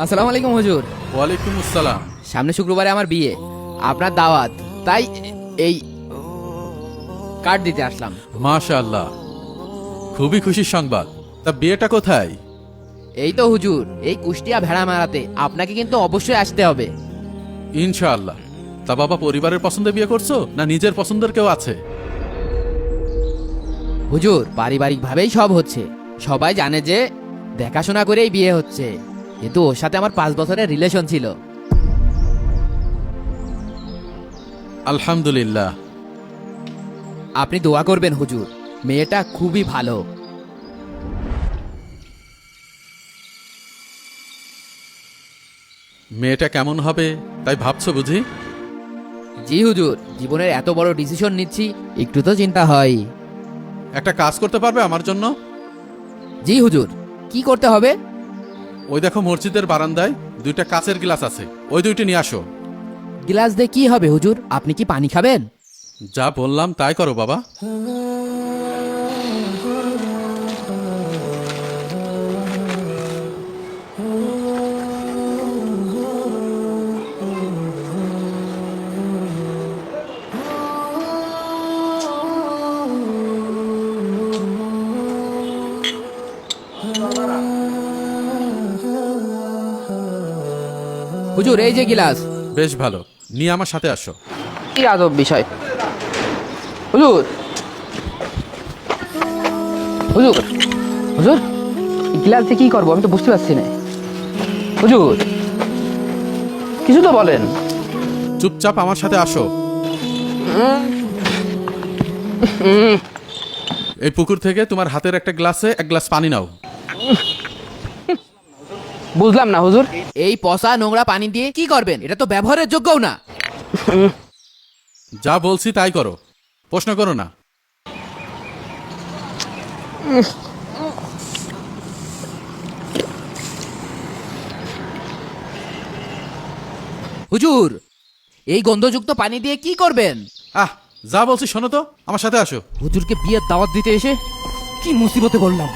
আসসালামু আলাইকুম হুজুর। ওয়ালাইকুম আসসালাম। সামনে শুক্রবারে আমার বিয়ে, আপনার দাওয়াত, তাই এই কার্ড দিতে আসলাম। মাশাআল্লাহ, খুবই খুশির সংবাদ। তা বিয়েটা কোথায়? এই তো হুজুর, এই কুষ্টিয়া ভেড়া মারাতে। আপনাকে কিন্তু অবশ্যই আসতে হবে। ইনশাআল্লাহ। তা বাবা, পরিবারের পছন্দে বিয়ে করছো না নিজের পছন্দের কেউ আছে? হুজুর, পারিবারিক ভাবেই সব হচ্ছে। সবাই জানে যে দেখাশোনা করেই বিয়ে হচ্ছে, কিন্তু ওর সাথে আমার 5 বছরের রিলেশন ছিল। আলহামদুলিল্লাহ। আপনি দোয়া করবেন হুজুর, মেয়েটা খুবই ভালো। মেয়েটা কেমন হবে তাই ভাবছো বুঝি? জি হুজুর, জীবনের এত বড় ডিসিশন নিচ্ছি, একটু তো চিন্তা হয়। একটা কাজ করতে পারবে আমার জন্য? জি হুজুর, কি করতে হবে? ওই দেখো, মসজিদের বারান্দায় 2টা কাচের গ্লাস আছে, ওই 2টি নিয়ে আসো। গ্লাস দিয়ে কি হবে হুজুর? আপনি কি পানি খাবেন? যা বললাম তাই করো বাবা। হুজুর, এই যে গিলাস। বেশ ভালো, নিয়ে আমার সাথে আসো। কি আজব বিষয়। হুজুর, হুজুর, হুজুর, এই গিলাস দিয়ে কি করবো আমি তো বুঝতে পারছি না। হুজুর, কিছু তো বলেন। চুপচাপ আমার সাথে আসো। এই পুকুর থেকে তোমার হাতের একটা গ্লাসে 1 গ্লাস পানি নাও। বুঝলাম না হুজুর, এই পচা নোংরা পানি দিয়ে কি করবেন? এটা তো ব্যবহারের যোগ্যও না। যা বলছি তাই করো, প্রশ্ন করো না। হুজুর, এই গন্ধযুক্ত পানি দিয়ে কি করবেন? আহ, যা বলছি শোনো তো, আমার সাথে আসো। হুজুরকে বিয়ের দাওয়াত দিতে এসে কি মুসিবতে পড়লাম।